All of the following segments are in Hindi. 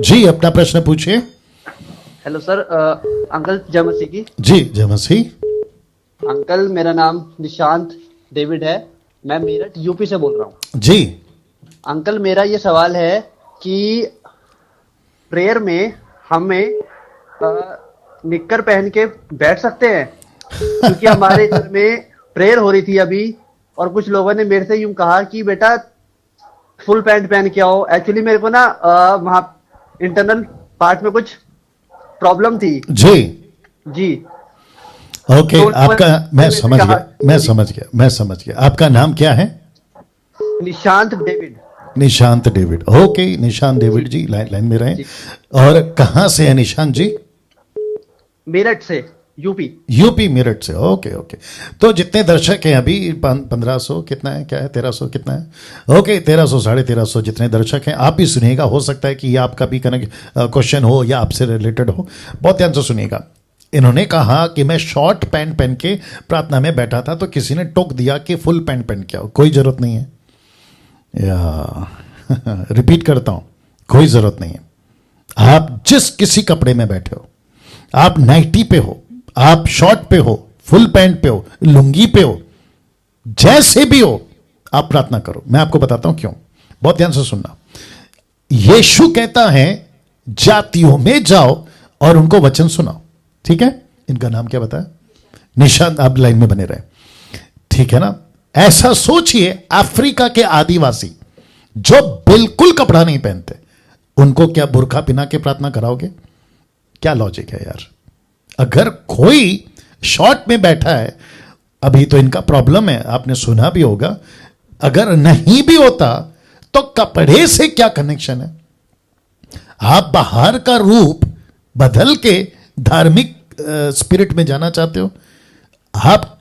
जी, अपना प्रश्न पूछिए। हेलो सर, अंकल जय मसीह की। जी, जय मसीह। अंकल मेरा नाम निशांत डेविड है। मैं मेरठ यूपी से बोल रहा हूँ। जी, अंकल मेरा ये सवाल है कि प्रेयर में हमें निक्कर पहन के बैठ सकते हैं? क्योंकि हमारे घर में प्रेयर हो रही थी अभी, और कुछ लोगों ने मेरे से यूं कहा कि बेटा फुल पैंट पहन के आओ। एक्चुअली मेरे को ना वहाँ इंटरनल पार्ट में कुछ प्रॉब्लम थी जी, जी। ओके। तो आपका मैं उन्होंने समझ कहा, गया, मैं समझ गया। आपका नाम क्या है? Nishant David. Nishant David. Okay, Nishant David ji, line में रहें। जी, और कहाँ से है निशांत जी? मेरठ से, यूपी। यूपी, मेरठ से। Okay okay. तो जितने दर्शक हैं अभी 1500 कितना है, क्या है, 1300 कितना है? ओके, 1300 1350 जितने दर्शक हैं, आप भी सुनिएगा। हो सकता है कि ये आपका भी कनेक्ट क्वेश्चन हो या आपसे रिलेटेड हो। बहुत ध्यान से सुनिएगा। इन्होंने कहा कि मैं शॉर्ट पैंट पहन के प्रार्थना में बैठा था, तो किसी ने टोक दिया कि फुल पैंट पहन के आओ। कोई जरूरत नहीं है, या रिपीट करता हूं, कोई जरूरत नहीं है। आप जिस किसी कपड़े में बैठे हो, आप नाइटी पे हो, आप शॉर्ट पे हो, फुल पैंट पे हो, लुंगी पे हो, जैसे भी हो, आप प्रार्थना करो। मैं आपको बताता हूं क्यों। बहुत ध्यान से सुनना। यीशु कहता है जातियों में जाओ और उनको वचन सुनाओ। ठीक है, इनका नाम क्या बताया? निशांत। आप लाइन में बने रहे, ठीक है ना? ऐसा सोचिए, अफ्रीका के आदिवासी जो बिल्कुल कपड़ा नहीं पहनते, उनको क्या बुर्का पिना के प्रार्थना कराओगे? क्या लॉजिक है यार? अगर कोई शॉर्ट में बैठा है, अभी तो इनका प्रॉब्लम है, आपने सुना भी होगा। अगर नहीं भी होता तो कपड़े से क्या कनेक्शन है? आप बाहर का रूप बदल के धार्मिक स्पिरिट में जाना चाहते हो। आप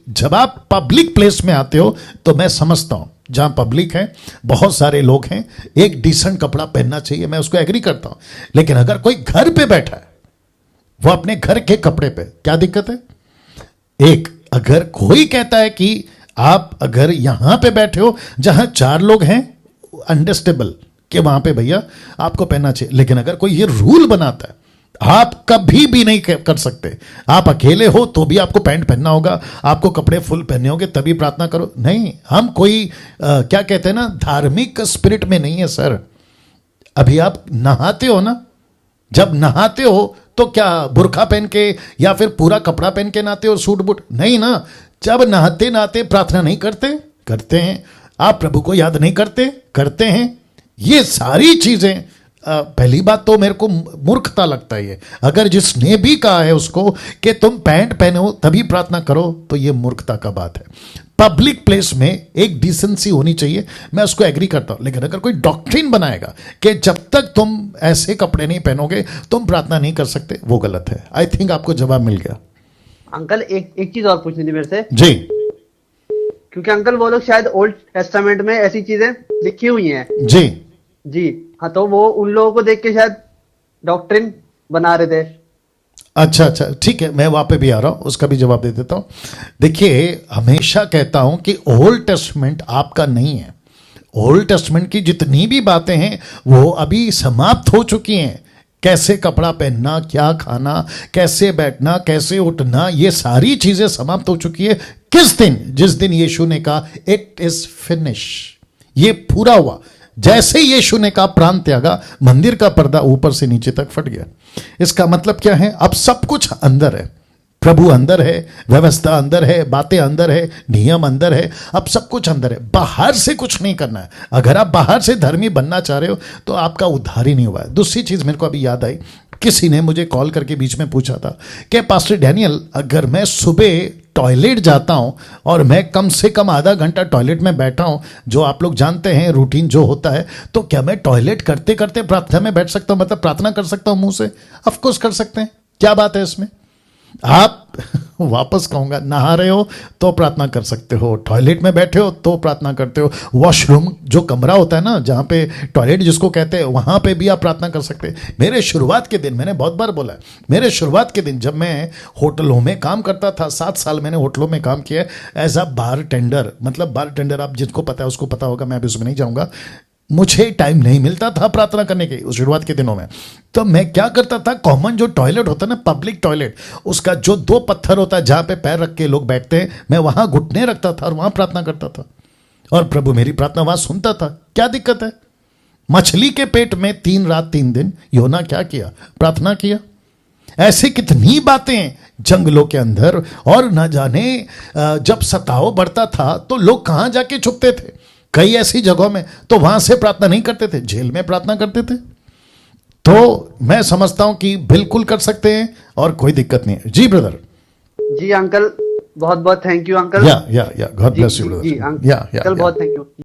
जब आप पब्लिक प्लेस में आते हो, तो मैं समझता हूं जहां पब्लिक है, बहुत सारे लोग हैं, एक डिसेंट कपड़ा पहनना चाहिए, मैं उसको एग्री करता हूं। लेकिन अगर कोई घर पे बैठा है, वो अपने घर के कपड़े पे, क्या दिक्कत है? एक, अगर कोई कहता है कि आप अगर यहां पे बैठे हो जहां 4 लोग हैं, अंडरस्टेबल कि वहां पे भैया आपको पहनना चाहिए। लेकिन अगर कोई ये रूल बनाता है, आप कभी भी नहीं कर सकते। आप अकेले हो तो भी आपको पैंट पहनना होगा, आपको कपड़े फुल पहनने होंगे तभी प्रार्थना करो। नहीं, हम कोई क्या कहते हैं ना, धार्मिक स्पिरिट में नहीं है सर। अभी आप नहाते हो ना, जब नहाते हो तो क्या बुर्खा पहन के या फिर पूरा कपड़ा पहन के नहाते हो, सूट बूट? नहीं ना। जब नहाते नहाते प्रार्थना नहीं करते? करते हैं। आप प्रभु को याद नहीं करते? करते हैं। ये सारी चीजें, पहली बात तो मेरे को मूर्खता लगता है ये। अगर जिसने भी कहा है उसको कि तुम पैंट पहने हो तभी प्रार्थना करो, तो ये मूर्खता का बात है। पब्लिक प्लेस में एक डिसेंसी होनी चाहिए, मैं उसको एग्री करता हूं। लेकिन अगर कोई डॉक्ट्रिन बनाएगा कि जब तक तुम ऐसे कपड़े नहीं पहनोगे तुम प्रार्थना नहीं कर सकते, वो गलत है। आई थिंक आपको जवाब मिल गया। अंकल एक चीज और पूछनी थी मेरे से। जी क्योंकि अंकल वो लोग शायद ओल्ड टेस्टामेंट में ऐसी चीजें लिखी हुई हैं। जी जी हाँ, तो वो उन लोगों को देख के शायद डॉक्ट्रिन बना रहे थे। अच्छा अच्छा, ठीक है, मैं वहां पे भी आ रहा हूं, उसका भी जवाब दे देता हूं। देखिए, हमेशा कहता हूं कि ओल्ड टेस्टमेंट आपका नहीं है। ओल्ड टेस्टमेंट की जितनी भी बातें हैं वो अभी समाप्त हो चुकी हैं। कैसे कपड़ा पहनना, क्या खाना, कैसे बैठना, कैसे उठना, ये सारी चीजें समाप्त हो चुकी है। किस दिन? जिस दिन यीशु ने कहा इट इज फिनिश, ये पूरा हुआ। जैसे यीशु ने कहा प्राण त्यागा, मंदिर का पर्दा ऊपर से नीचे तक फट गया। इसका मतलब क्या है? अब सब कुछ अंदर है, प्रभु अंदर है, व्यवस्था अंदर है, बातें अंदर है, नियम अंदर है, अब सब कुछ अंदर है। बाहर से कुछ नहीं करना है। अगर आप बाहर से धर्मी बनना चाह रहे हो तो आपका उद्धार ही नहीं हुआ है। दूसरी चीज मेरे को अभी याद आई, किसी ने मुझे कॉल करके बीच में पूछा था कि पास्टर डैनियल, अगर मैं सुबह टॉयलेट जाता हूं और मैं कम से कम आधा घंटा टॉयलेट में बैठा हूं, जो आप लोग जानते हैं रूटीन जो होता है, तो क्या मैं टॉयलेट करते करते प्रार्थना में बैठ सकता हूं, मतलब प्रार्थना कर सकता हूं मुंह से? ऑफ कोर्स कर सकते हैं, क्या बात है इसमें? आप वापस कहूंगा, नहा रहे हो तो प्रार्थना कर सकते हो, टॉयलेट में बैठे हो तो प्रार्थना करते हो, वॉशरूम जो कमरा होता है ना, जहां पे टॉयलेट जिसको कहते हैं, वहां पे भी आप प्रार्थना कर सकते हैं। मेरे शुरुआत के दिन, मैंने बहुत बार बोला है, मेरे शुरुआत के दिन जब मैं होटलों में काम करता था, 7 साल मैंने होटलों में काम किया एज अ बार टेंडर। मतलब बार टेंडर आप जिसको पता है उसको पता होगा, मैं अभी उसमें नहीं जाऊंगा। मुझे टाइम नहीं मिलता था प्रार्थना करने के उस शुरुआत के दिनों में। तो मैं क्या करता था, कॉमन जो टॉयलेट होता है ना, पब्लिक टॉयलेट, उसका जो 2 पत्थर होता है जहां पे पैर रख के लोग बैठते हैं, मैं वहां घुटने रखता था और वहां प्रार्थना करता था, और प्रभु मेरी प्रार्थना वहां सुनता था। क्या दिक्कत है? मछली के पेट में 3 रात 3 दिन योना क्या किया? प्रार्थना किया। ऐसे कितनी बातें जंगलों के अंदर, और न जाने जब सताव बढ़ता था तो लोग कहां जाके छुपते थे, कई ऐसी जगहों में, तो वहां से प्रार्थना नहीं करते थे, जेल में प्रार्थना करते थे। तो मैं समझता हूं कि बिल्कुल कर सकते हैं और कोई दिक्कत नहीं है। जी ब्रदर। जी अंकल, बहुत बहुत थैंक यू अंकल। या गॉड ब्लेस यू ब्रदर। जी अंकल, बहुत थैंक यू।